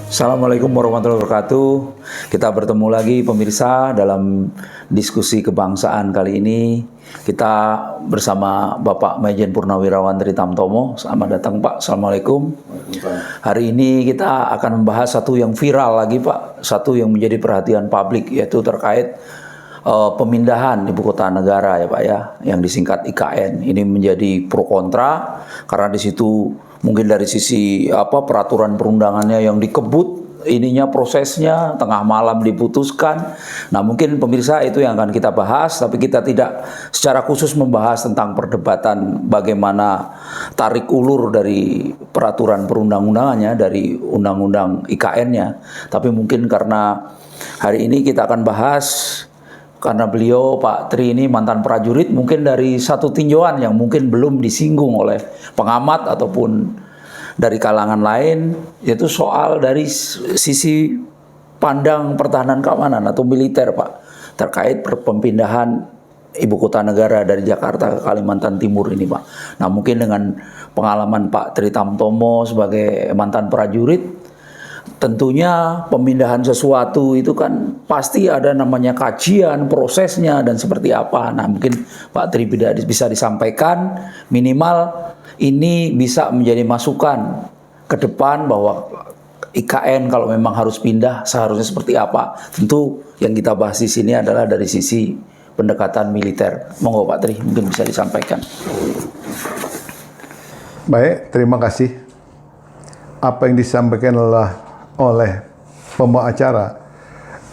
Assalamualaikum warahmatullahi wabarakatuh. Kita bertemu lagi pemirsa dalam diskusi kebangsaan kali ini. Kita bersama Bapak Majen Purnawirawan Tri Tamtomo. Selamat datang Pak. Assalamualaikum. Hari ini kita akan membahas satu yang viral lagi Pak. Satu yang menjadi perhatian publik, yaitu terkait pemindahan ibu kota negara ya Pak ya, yang disingkat IKN. Ini menjadi pro kontra karena di situ mungkin dari sisi peraturan perundangannya yang dikebut, ininya prosesnya tengah malam diputuskan. Nah, mungkin pemirsa itu yang akan kita bahas, tapi kita tidak secara khusus membahas tentang perdebatan bagaimana tarik ulur dari peraturan perundang-undangannya, dari undang-undang IKN-nya. Tapi mungkin karena hari ini kita akan bahas, karena beliau Pak Tri ini mantan prajurit, mungkin dari satu tinjauan yang mungkin belum disinggung oleh pengamat ataupun dari kalangan lain, yaitu soal dari sisi pandang pertahanan keamanan atau militer Pak, terkait pemindahan ibu kota negara dari Jakarta ke Kalimantan Timur ini Pak. Nah, mungkin dengan pengalaman Pak Tri Tamtomo sebagai mantan prajurit, tentunya pemindahan sesuatu itu kan pasti ada namanya kajian, prosesnya, dan seperti apa. Nah, mungkin Pak Tri bisa disampaikan, minimal ini bisa menjadi masukan ke depan bahwa IKN kalau memang harus pindah seharusnya seperti apa. Tentu yang kita bahas di sini adalah dari sisi pendekatan militer. Monggo Pak Tri, mungkin bisa disampaikan. Baik, terima kasih. Apa yang disampaikan oleh pembawa acara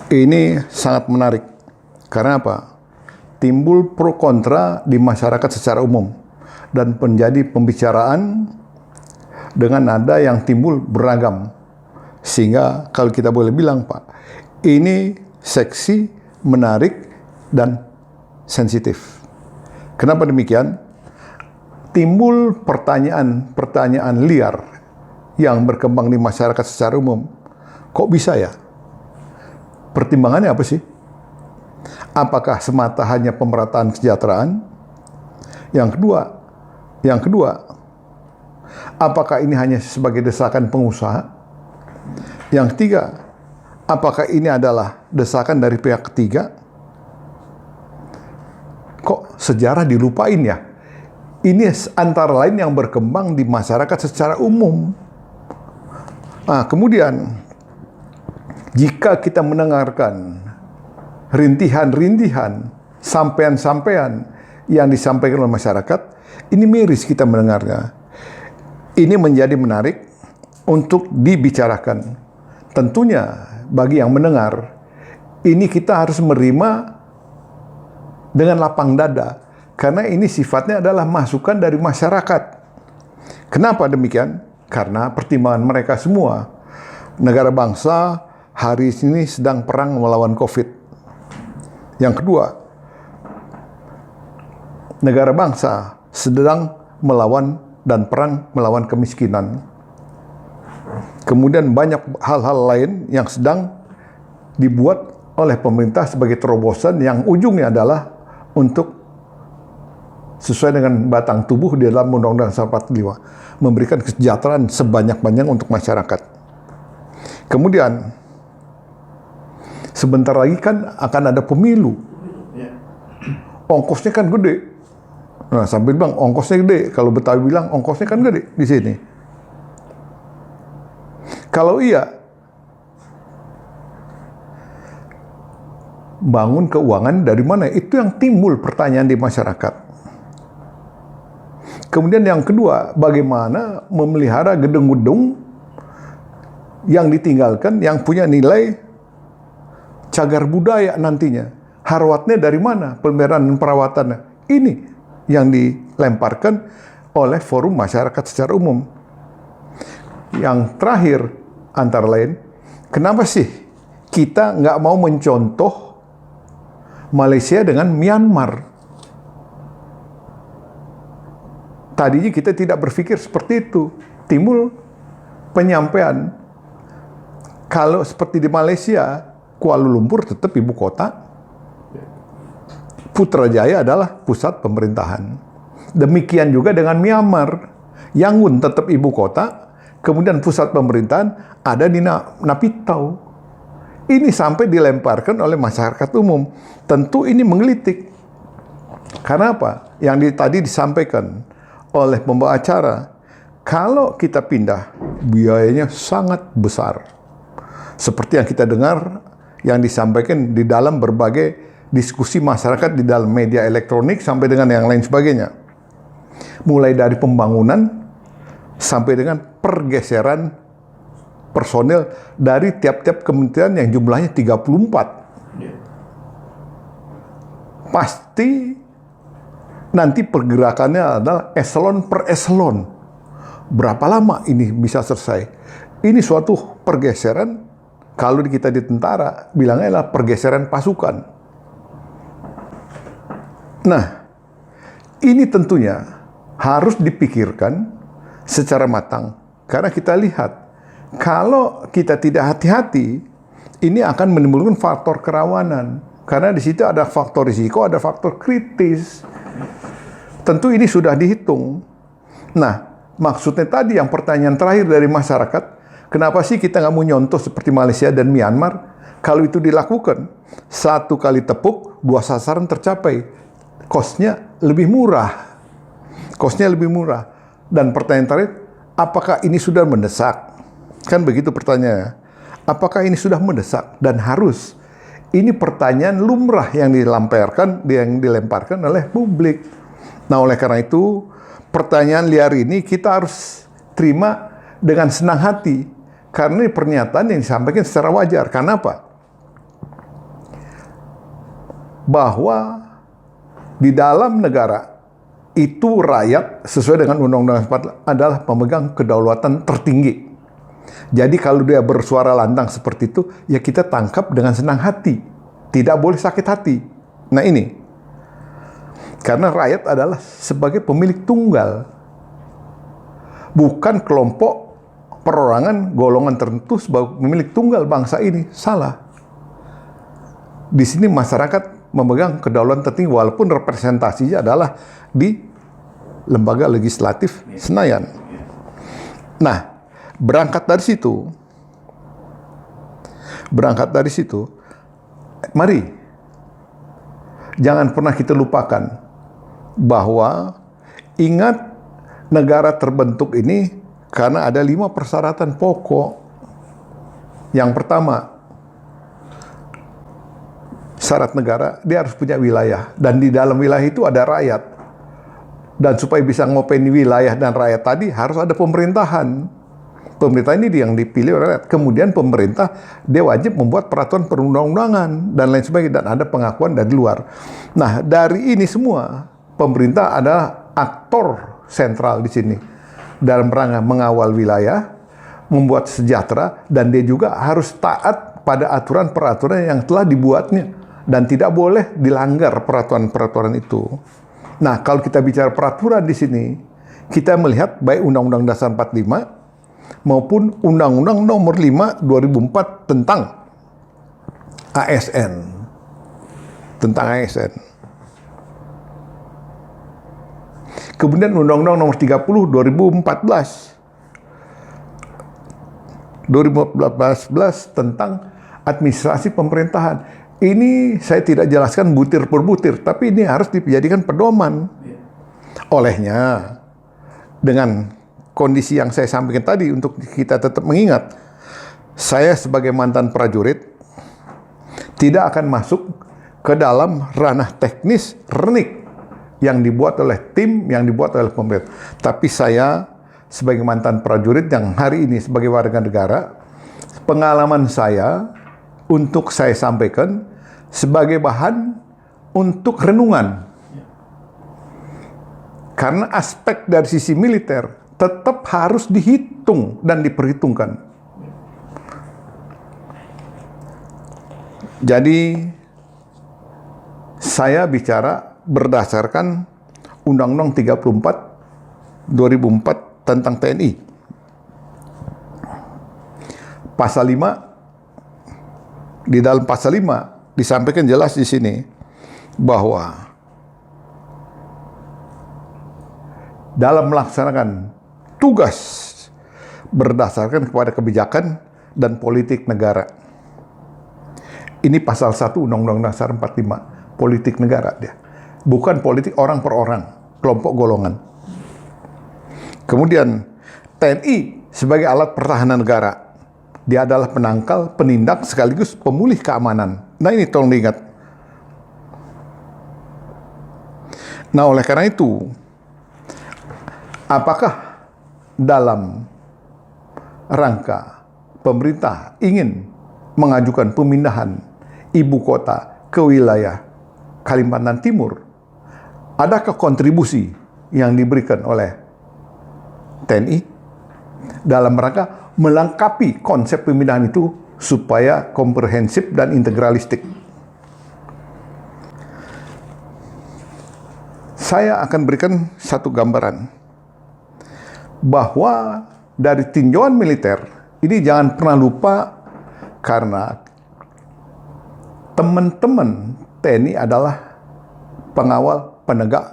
ini sangat menarik. Karena apa? Timbul pro kontra di masyarakat secara umum dan menjadi pembicaraan dengan nada yang timbul beragam. Sehingga kalau kita boleh bilang Pak, ini seksi, menarik, dan sensitif. Kenapa demikian? Timbul pertanyaan liar yang berkembang di masyarakat secara umum. Kok bisa ya? Pertimbangannya apa sih? Apakah semata hanya pemerataan kesejahteraan? Yang kedua, apakah ini hanya sebagai desakan pengusaha? Yang ketiga, apakah ini adalah desakan dari pihak ketiga? Kok sejarah dilupain ya? Ini antara lain yang berkembang di masyarakat secara umum. Nah, kemudian jika kita mendengarkan rintihan-rintihan, sampaian-sampaian yang disampaikan oleh masyarakat, ini miris kita mendengarnya. Ini menjadi menarik untuk dibicarakan. Tentunya bagi yang mendengar, ini kita harus menerima dengan lapang dada, karena ini sifatnya adalah masukan dari masyarakat. Kenapa demikian? Karena pertimbangan mereka semua, negara bangsa hari ini sedang perang melawan COVID. Yang kedua, negara bangsa sedang melawan dan perang melawan kemiskinan. Kemudian banyak hal-hal lain yang sedang dibuat oleh pemerintah sebagai terobosan yang ujungnya adalah untuk sesuai dengan batang tubuh di dalam Undang-Undang 45, memberikan kesejahteraan sebanyak-banyak untuk masyarakat. Kemudian, sebentar lagi kan akan ada pemilu. Ongkosnya kan gede. Nah, sambil bilang ongkosnya gede. Kalau Betawi bilang ongkosnya kan gede di sini. Kalau iya, bangun keuangan dari mana? Itu yang timbul pertanyaan di masyarakat. Kemudian yang kedua, bagaimana memelihara gedung-gedung yang ditinggalkan, yang punya nilai cagar budaya nantinya. Harwatnya dari mana? Pemeliharaan dan perawatannya. Ini yang dilemparkan oleh forum masyarakat secara umum. Yang terakhir, antara lain, kenapa sih kita nggak mau mencontoh Malaysia dengan Myanmar? Tadinya kita tidak berpikir seperti itu. Timbul penyampaian, kalau seperti di Malaysia, Kuala Lumpur tetap ibu kota, Putrajaya adalah pusat pemerintahan. Demikian juga dengan Myanmar, Yangon tetap ibu kota, kemudian pusat pemerintahan ada di Napitau. Ini sampai dilemparkan oleh masyarakat umum. Tentu ini menggelitik. Karena apa? Yang tadi disampaikan oleh pembawa acara, kalau kita pindah, biayanya sangat besar. Seperti yang kita dengar, yang disampaikan di dalam berbagai diskusi masyarakat di dalam media elektronik sampai dengan yang lain sebagainya. Mulai dari pembangunan sampai dengan pergeseran personel dari tiap-tiap kementerian yang jumlahnya 34. Pasti nanti pergerakannya adalah eselon per eselon. Berapa lama ini bisa selesai? Ini suatu pergeseran, kalau kita di tentara, bilangnya adalah pergeseran pasukan. Nah, ini tentunya harus dipikirkan secara matang. Karena kita lihat, kalau kita tidak hati-hati, ini akan menimbulkan faktor kerawanan. Karena di situ ada faktor risiko, ada faktor kritis. Tentu ini sudah dihitung. Nah, maksudnya tadi yang pertanyaan terakhir dari masyarakat, kenapa sih kita nggak mau nyontoh seperti Malaysia dan Myanmar? Kalau itu dilakukan, 1 kali tepuk, 2 sasaran tercapai. Cost-nya lebih murah. Cost-nya lebih murah. Dan pertanyaan terakhir, apakah ini sudah mendesak? Kan begitu pertanyaannya. Apakah ini sudah mendesak dan harus? Ini pertanyaan lumrah yang dilemparkan oleh publik. Nah, oleh karena itu, pertanyaan liar ini kita harus terima dengan senang hati. Karena ini pernyataan yang disampaikan secara wajar. Karena apa? Bahwa di dalam negara itu rakyat sesuai dengan Undang-Undang 45 adalah pemegang kedaulatan tertinggi. Jadi kalau dia bersuara lantang seperti itu, ya kita tangkap dengan senang hati. Tidak boleh sakit hati. Nah ini. Karena rakyat adalah sebagai pemilik tunggal. Bukan kelompok perorangan golongan tertentu sebagai pemilik tunggal bangsa ini. Salah. Di sini masyarakat memegang kedaulatan tertinggi walaupun representasinya adalah di lembaga legislatif Senayan. Nah, berangkat dari situ, mari jangan pernah kita lupakan bahwa ingat negara terbentuk ini karena ada 5 persyaratan pokok. Yang pertama, syarat negara, dia harus punya wilayah. Dan di dalam wilayah itu ada rakyat. Dan supaya bisa ngopeni wilayah dan rakyat tadi, harus ada pemerintahan. Pemerintah ini yang dipilih oleh rakyat. Kemudian pemerintah, dia wajib membuat peraturan perundang-undangan dan lain sebagainya. Dan ada pengakuan dari luar. Nah, dari ini semua, pemerintah adalah aktor sentral di sini. Dalam rangka mengawal wilayah, membuat sejahtera, dan dia juga harus taat pada aturan-peraturan yang telah dibuatnya. Dan tidak boleh dilanggar peraturan-peraturan itu. Nah, kalau kita bicara peraturan di sini, kita melihat baik Undang-Undang Dasar 45 maupun Undang-Undang Nomor 5 2004 tentang ASN. Tentang ASN. Kemudian Undang-Undang Nomor 30 2014 tentang administrasi pemerintahan. Ini saya tidak jelaskan butir per butir, tapi ini harus dijadikan pedoman. Olehnya, dengan kondisi yang saya sampaikan tadi, untuk kita tetap mengingat, saya sebagai mantan prajurit tidak akan masuk ke dalam ranah teknis renik yang dibuat oleh tim, yang dibuat oleh pemerintah. Tapi saya sebagai mantan prajurit yang hari ini sebagai warga negara, pengalaman saya untuk saya sampaikan sebagai bahan untuk renungan. Karena aspek dari sisi militer tetap harus dihitung dan diperhitungkan. Jadi saya bicara berdasarkan Undang-Undang 34 2004 tentang TNI. Pasal 5, di dalam pasal 5 disampaikan jelas di sini bahwa dalam melaksanakan tugas berdasarkan kepada kebijakan dan politik negara. Ini pasal 1 Undang-Undang Dasar 45, politik negara dia. Bukan politik orang per orang, kelompok golongan. Kemudian TNI sebagai alat pertahanan negara. Dia adalah penangkal, penindak, sekaligus pemulih keamanan. Nah ini tolong diingat. Nah oleh karena itu, apakah dalam rangka pemerintah ingin mengajukan pemindahan ibu kota ke wilayah Kalimantan Timur, adakah kontribusi yang diberikan oleh TNI dalam rangka melengkapi konsep pemindahan itu supaya komprehensif dan integralistik? Saya akan berikan satu gambaran bahwa dari tinjauan militer ini jangan pernah lupa, karena teman-teman TNI adalah pengawal penegak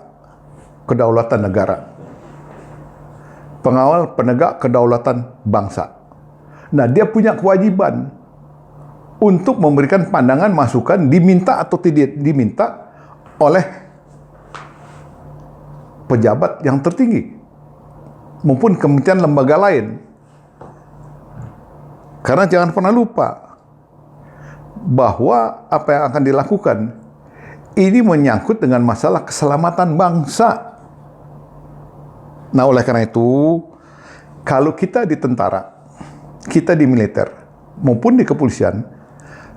kedaulatan negara, pengawal penegak kedaulatan bangsa. Nah, dia punya kewajiban untuk memberikan pandangan, masukan, diminta atau tidak diminta oleh pejabat yang tertinggi maupun kementerian lembaga lain. Karena jangan pernah lupa bahwa apa yang akan dilakukan ini menyangkut dengan masalah keselamatan bangsa. Nah, oleh karena itu, kalau kita di tentara, kita di militer, maupun di kepolisian,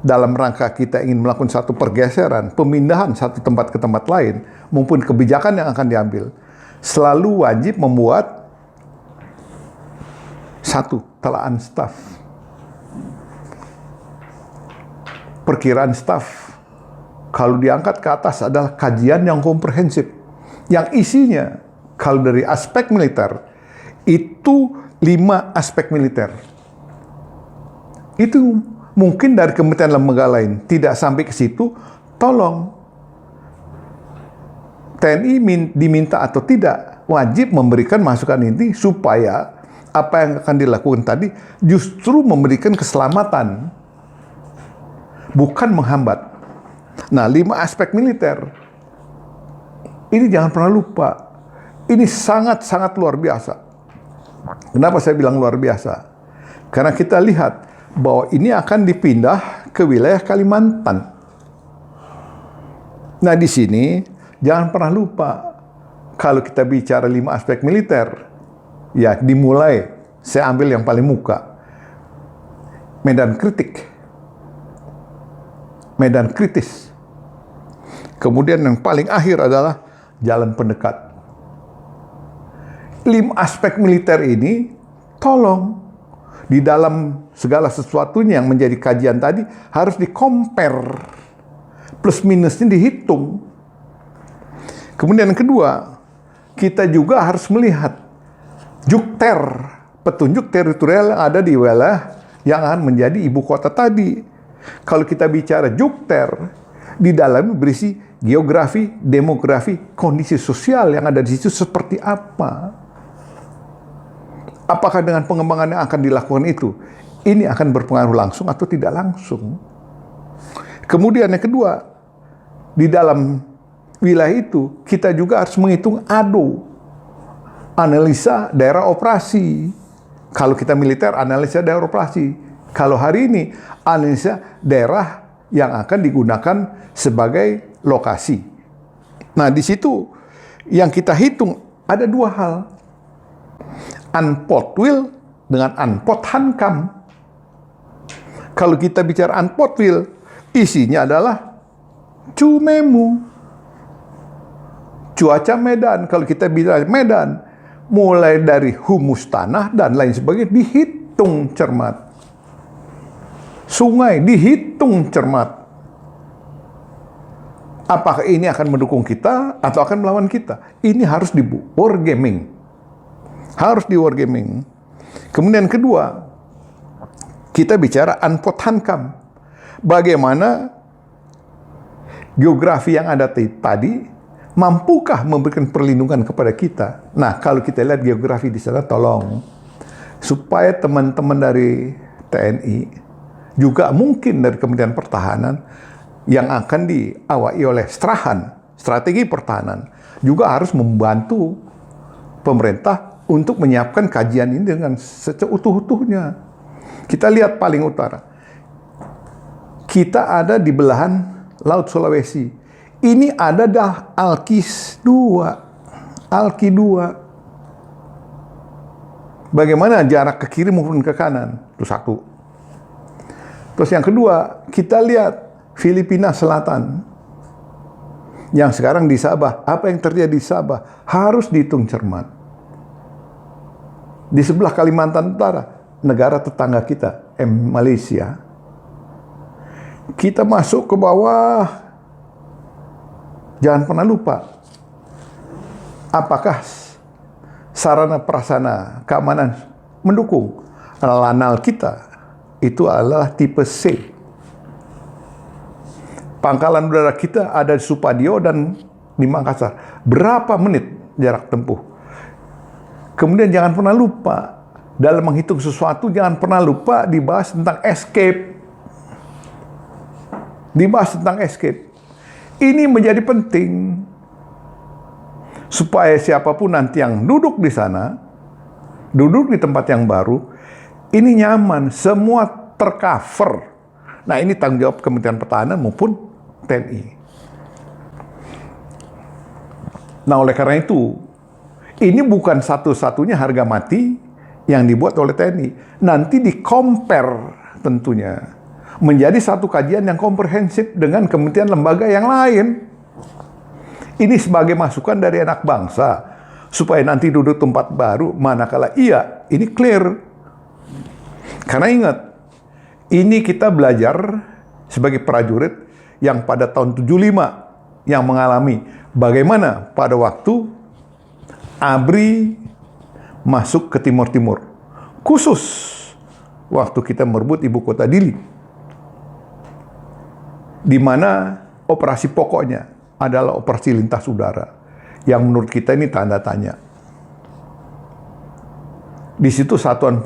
dalam rangka kita ingin melakukan satu pergeseran, pemindahan satu tempat ke tempat lain, maupun kebijakan yang akan diambil, selalu wajib membuat satu telaan staf, perkiraan staf. Kalau diangkat ke atas adalah kajian yang komprehensif, yang isinya kalau dari aspek militer itu 5 aspek militer. Itu mungkin dari kementerian lembaga lain tidak sampai ke situ. Tolong TNI diminta atau tidak wajib memberikan masukan ini supaya apa yang akan dilakukan tadi justru memberikan keselamatan, bukan menghambat. Nah, 5 aspek militer ini jangan pernah lupa. Ini sangat-sangat luar biasa. Kenapa saya bilang luar biasa? Karena kita lihat bahwa ini akan dipindah ke wilayah Kalimantan. Nah, di sini jangan pernah lupa, kalau kita bicara 5 aspek militer, ya dimulai, saya ambil yang paling muka, medan kritik, medan kritis. Kemudian yang paling akhir adalah jalan pendekat. 5 aspek militer ini, tolong, di dalam segala sesuatunya yang menjadi kajian tadi, harus di-compare. Plus minusnya dihitung. Kemudian yang kedua, kita juga harus melihat jukter, petunjuk teritorial yang ada di wilayah yang akan menjadi ibu kota tadi. Kalau kita bicara jukter, di dalamnya berisi geografi, demografi, kondisi sosial yang ada di situ seperti apa. Apakah dengan pengembangan yang akan dilakukan itu, ini akan berpengaruh langsung atau tidak langsung. Kemudian yang kedua, di dalam wilayah itu, kita juga harus menghitung ADO, analisa daerah operasi. Kalau kita militer, analisa daerah operasi. Kalau hari ini, analisa daerah yang akan digunakan sebagai lokasi. Nah, di situ yang kita hitung ada 2 hal. Unpotwil dengan unpothankam. Kalau kita bicara unpotwil, isinya adalah cumemu, cuaca medan. Kalau kita bicara medan, mulai dari humus tanah dan lain sebagainya dihitung cermat. Sungai dihitung cermat. Apakah ini akan mendukung kita atau akan melawan kita? Ini harus di wargaming. Harus di wargaming. Kemudian kedua, kita bicara unpothankam. Bagaimana geografi yang ada tadi mampukah memberikan perlindungan kepada kita? Nah, kalau kita lihat geografi di sana, tolong supaya teman-teman dari TNI, juga mungkin dari Kementerian Pertahanan yang akan diawaki oleh Strahan, strategi pertahanan, juga harus membantu pemerintah untuk menyiapkan kajian ini dengan seutuh-utuhnya. Kita lihat paling utara. Kita ada di belahan Laut Sulawesi. Ini ada dah Alki 2. Bagaimana jarak ke kiri maupun ke kanan? Itu satu. Terus yang kedua, kita lihat Filipina Selatan. Yang sekarang di Sabah. Apa yang terjadi di Sabah? Harus dihitung cermat. Di sebelah Kalimantan Utara, negara tetangga kita, Malaysia. Kita masuk ke bawah. Jangan pernah lupa. Apakah sarana prasarana keamanan mendukung? Lanal kita itu adalah tipe C. Pangkalan udara kita ada di Supadio dan di Makassar. Berapa menit jarak tempuh? Kemudian jangan pernah lupa, dalam menghitung sesuatu jangan pernah lupa dibahas tentang escape. Ini menjadi penting supaya siapapun nanti yang duduk di sana, duduk di tempat yang baru, ini nyaman, semua tercover. Nah, ini tanggung jawab Kementerian Pertahanan maupun TNI. Nah, oleh karena itu, ini bukan satu-satunya harga mati yang dibuat oleh TNI. Nanti di-compare tentunya menjadi satu kajian yang komprehensif dengan kementerian lembaga yang lain. Ini sebagai masukan dari anak bangsa, supaya nanti duduk tempat baru, manakala iya, ini clear. Karena ingat, ini kita belajar sebagai prajurit yang pada tahun 75, yang mengalami bagaimana pada waktu ABRI masuk ke Timur-Timur. Khusus waktu kita merebut ibu kota Dili. Di mana operasi pokoknya adalah operasi lintas udara, yang menurut kita ini tanda tanya. Di situ satuan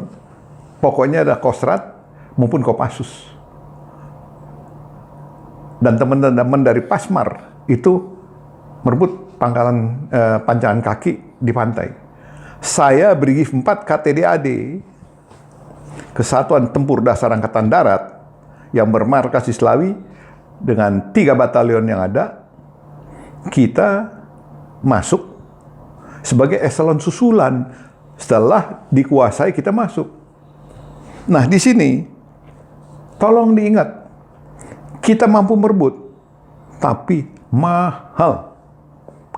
pokoknya ada Kostrad maupun Kopassus. Dan teman-teman dari Pasmar itu merebut pangkalan panjangan kaki di pantai. Saya Brigif 4 KTDAD, Kesatuan Tempur Dasar Angkatan Darat, yang bermarkas di Slawi dengan 3 batalion yang ada, kita masuk sebagai eselon susulan. Setelah dikuasai, kita masuk. Nah, di sini tolong diingat, kita mampu merebut, tapi mahal.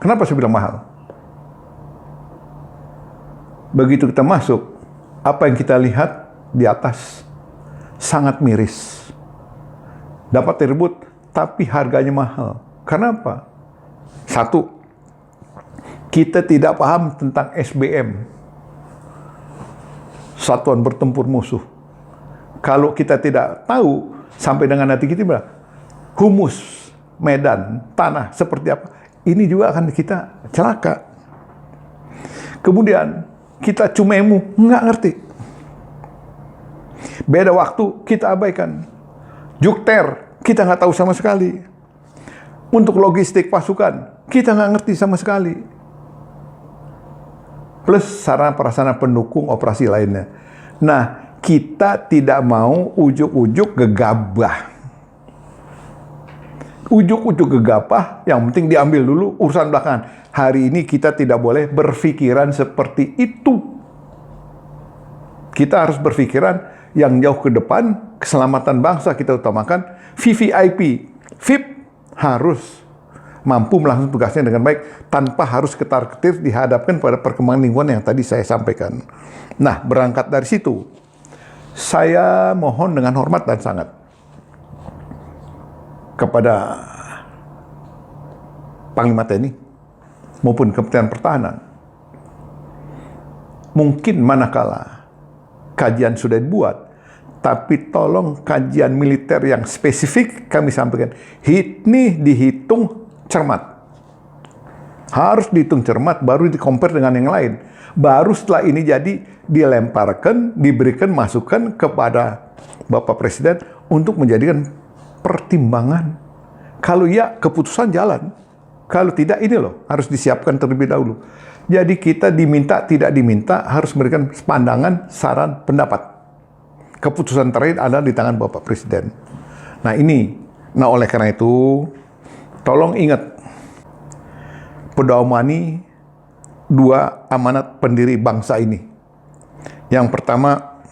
Kenapa saya bilang mahal? Begitu kita masuk, apa yang kita lihat di atas sangat miris. Dapat direbut, tapi harganya mahal. Kenapa? Satu, kita tidak paham tentang SBM, Satuan Bertempur Musuh. Kalau kita tidak tahu, sampai dengan nanti kita bilang, humus, medan, tanah, seperti apa, ini juga akan kita celaka. Kemudian, kita cumemu, nggak ngerti. Beda waktu, kita abaikan. Jukter, kita nggak tahu sama sekali. Untuk logistik pasukan, kita nggak ngerti sama sekali. Plus sarana prasarana pendukung operasi lainnya. Nah, kita tidak mau ujuk-ujuk gegabah. Ujuk-ujuk gegabah, yang penting diambil dulu, urusan belakangan. Hari ini kita tidak boleh berpikiran seperti itu. Kita harus berpikiran yang jauh ke depan, keselamatan bangsa kita utamakan. VVIP, VIP harus mampu melaksanakan tugasnya dengan baik tanpa harus ketar-ketir dihadapkan pada perkembangan lingkungan yang tadi saya sampaikan. Nah, berangkat dari situ, saya mohon dengan hormat dan sangat kepada Panglima TNI maupun Kementerian Pertahanan, mungkin manakala kajian sudah dibuat, tapi tolong kajian militer yang spesifik kami sampaikan. Ini dihitung cermat. Harus dihitung cermat, baru di-compare dengan yang lain. Baru setelah ini jadi dilemparkan, diberikan masukan kepada Bapak Presiden untuk menjadikan pertimbangan. Kalau ya, keputusan jalan. Kalau tidak, ini loh, harus disiapkan terlebih dahulu. Jadi kita diminta, tidak diminta, harus memberikan pandangan, saran, pendapat. Keputusan terakhir ada di tangan Bapak Presiden. Nah ini, oleh karena itu, tolong ingat, pedomani dua amanat pendiri bangsa ini. Yang pertama,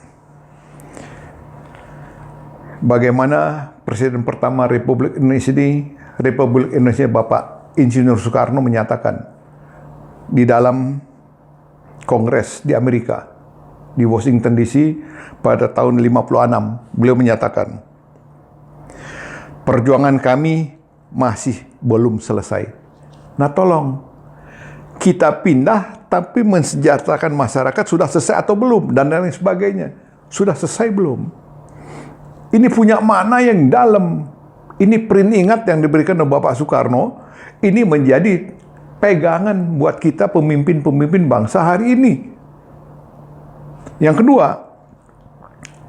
bagaimana Presiden pertama Republik Indonesia Bapak Insinyur Soekarno menyatakan di dalam Kongres di Amerika, di Washington DC pada tahun 56, beliau menyatakan, perjuangan kami masih belum selesai. Nah tolong, kita pindah tapi mensejahterakan masyarakat sudah selesai atau belum, dan lain sebagainya. Sudah selesai belum? Ini punya makna yang dalam. Ini peringat yang diberikan oleh Bapak Soekarno. Ini menjadi pegangan buat kita pemimpin-pemimpin bangsa hari ini. Yang kedua,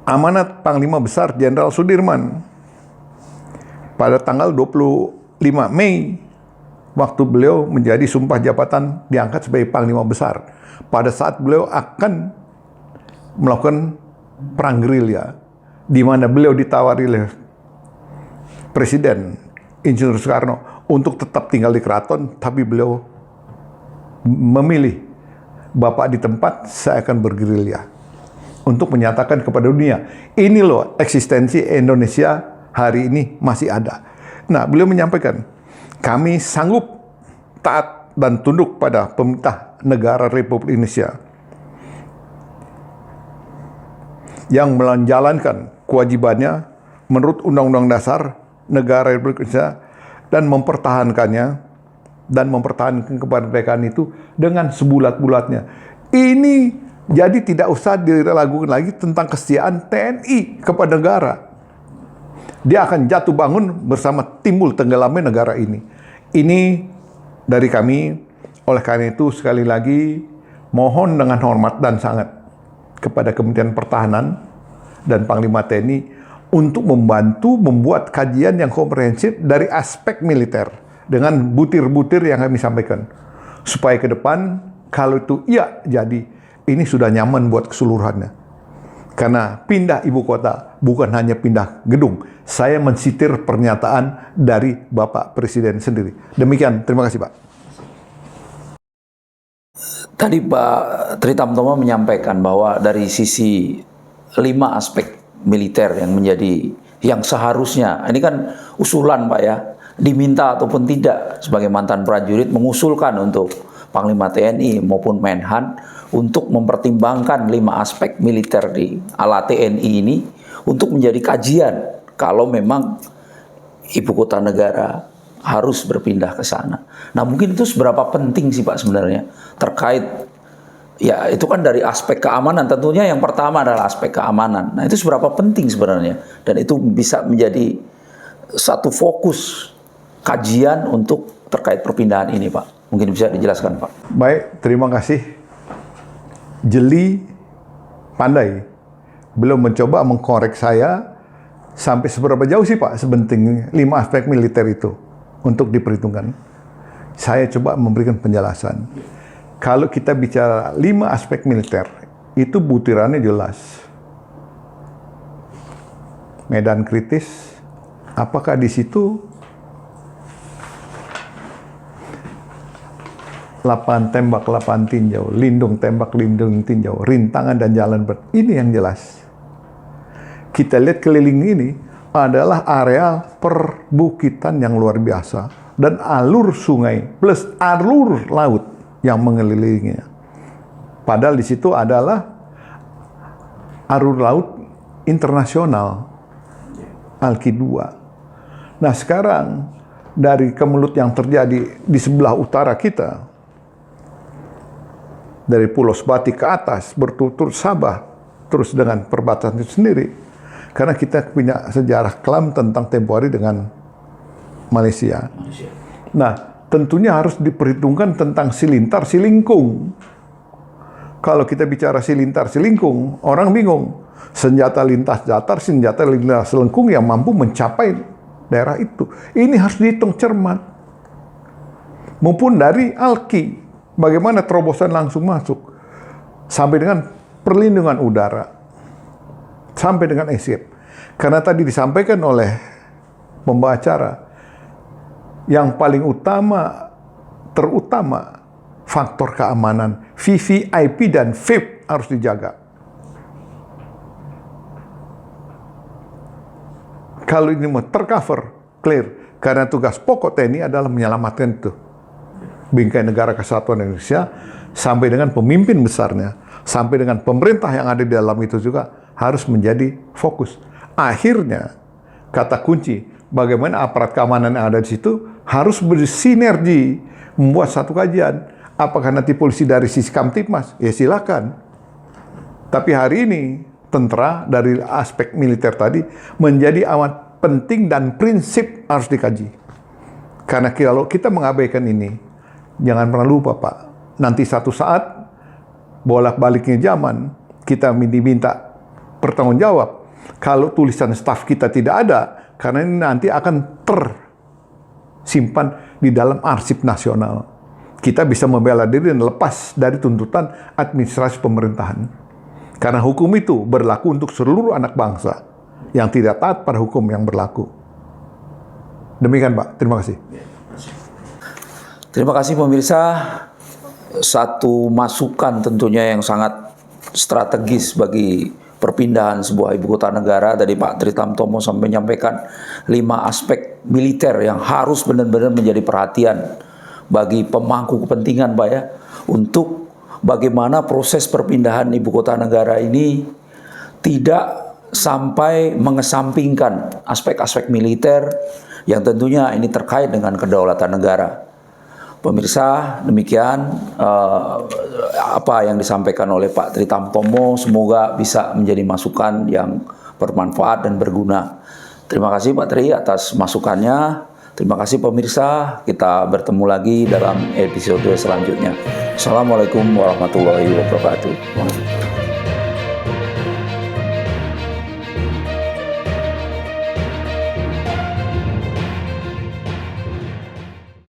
amanat Panglima Besar Jenderal Sudirman pada tanggal 25 Mei, waktu beliau menjadi sumpah jabatan diangkat sebagai Panglima Besar. Pada saat beliau akan melakukan perang gerilya, di mana beliau ditawari oleh Presiden Insinyur Soekarno untuk tetap tinggal di keraton, tapi beliau memilih, Bapak di tempat, saya akan bergerilya. Untuk menyatakan kepada dunia, ini loh eksistensi Indonesia hari ini masih ada. Nah, beliau menyampaikan, kami sanggup taat dan tunduk pada pemerintah negara Republik Indonesia yang menjalankan kewajibannya menurut Undang-Undang Dasar Negara Republik Indonesia dan mempertahankan kemerdekaan itu dengan sebulat-bulatnya. Ini jadi tidak usah diragukan lagi tentang kesetiaan TNI kepada negara. Dia akan jatuh bangun bersama timbul tenggelamnya negara ini. Ini dari kami. Oleh karena itu sekali lagi mohon dengan hormat dan sangat kepada Kementerian Pertahanan dan Panglima TNI untuk membantu membuat kajian yang komprehensif dari aspek militer dengan butir-butir yang kami sampaikan. Supaya ke depan kalau itu iya jadi, ini sudah nyaman buat keseluruhannya. Karena pindah ibu kota bukan hanya pindah gedung. Saya mensitir pernyataan dari Bapak Presiden sendiri. Demikian, terima kasih Pak. Tadi Pak Tri Tamtomo menyampaikan bahwa dari sisi 5 aspek militer yang menjadi yang seharusnya, ini kan usulan Pak ya, diminta ataupun tidak sebagai mantan prajurit mengusulkan untuk Panglima TNI maupun Menhan untuk mempertimbangkan 5 aspek militer di ala TNI ini untuk menjadi kajian kalau memang ibu kota negara harus berpindah ke sana. Nah mungkin itu seberapa penting sih Pak sebenarnya terkait, ya itu kan dari aspek keamanan, tentunya yang pertama adalah aspek keamanan. Nah itu seberapa penting sebenarnya, dan itu bisa menjadi satu fokus kajian untuk terkait perpindahan ini Pak. Mungkin bisa dijelaskan Pak. Baik, terima kasih. Jeli, pandai. Belum mencoba mengkorek saya sampai seberapa jauh sih Pak sebenting 5 aspek militer itu untuk diperhitungkan. Saya coba memberikan penjelasan. Kalau kita bicara 5 aspek militer, itu butirannya jelas. Medan kritis, apakah di situ lapangan tembak, lapangan tinjau, lindung tembak, lindung tinjau, rintangan dan jalan ini yang jelas. Kita lihat keliling ini adalah area perbukitan yang luar biasa dan alur sungai plus alur laut yang mengelilinginya. Padahal di situ adalah alur laut internasional Alki 2. Nah sekarang dari kemelut yang terjadi di sebelah utara kita, dari Pulau Sebati ke atas, berturut-turut Sabah, terus dengan perbatasan itu sendiri. Karena kita punya sejarah kelam tentang tempo hari dengan Malaysia. Nah, tentunya harus diperhitungkan tentang silintar silingkung. Kalau kita bicara silintar silingkung, orang bingung. Senjata lintas datar, senjata lintas selengkung yang mampu mencapai daerah itu. Ini harus dihitung cermat. Maupun dari Alki, bagaimana terobosan langsung masuk. Sampai dengan perlindungan udara. Sampai dengan ESIP. Karena tadi disampaikan oleh pembawa acara, yang paling terutama, faktor keamanan, VVIP dan VIP harus dijaga. Kalau ini mau tercover, clear. Karena tugas pokok TNI adalah menyelamatkan itu. Bingkai Negara Kesatuan Indonesia, sampai dengan pemimpin besarnya, sampai dengan pemerintah yang ada di dalam itu juga harus menjadi fokus. Akhirnya, kata kunci, bagaimana aparat keamanan yang ada di situ harus bersinergi, membuat satu kajian. Apakah nanti polisi dari sisi Kamtipmas? Ya silakan. Tapi hari ini, tentara dari aspek militer tadi menjadi amat penting dan prinsip harus dikaji. Karena kalau kita mengabaikan ini, jangan pernah lupa Pak, nanti satu saat bolak-baliknya zaman, kita diminta bertanggung jawab. Kalau tulisan staf kita tidak ada, karena ini nanti akan tersimpan di dalam arsip nasional. Kita bisa membela diri dan lepas dari tuntutan administrasi pemerintahan. Karena hukum itu berlaku untuk seluruh anak bangsa yang tidak taat pada hukum yang berlaku. Demikian Pak, terima kasih. Terima kasih pemirsa. Satu masukan tentunya yang sangat strategis bagi perpindahan sebuah ibu kota negara. Tadi Pak Tri Tamtomo sampai menyampaikan 5 aspek militer yang harus benar-benar menjadi perhatian bagi pemangku kepentingan Pak ya, untuk bagaimana proses perpindahan ibu kota negara ini tidak sampai mengesampingkan aspek-aspek militer yang tentunya ini terkait dengan kedaulatan negara. Pemirsa, demikian apa yang disampaikan oleh Pak Tri Tamtomo, semoga bisa menjadi masukan yang bermanfaat dan berguna. Terima kasih Pak Tri atas masukannya. Terima kasih pemirsa, kita bertemu lagi dalam episode selanjutnya. Assalamualaikum warahmatullahi wabarakatuh.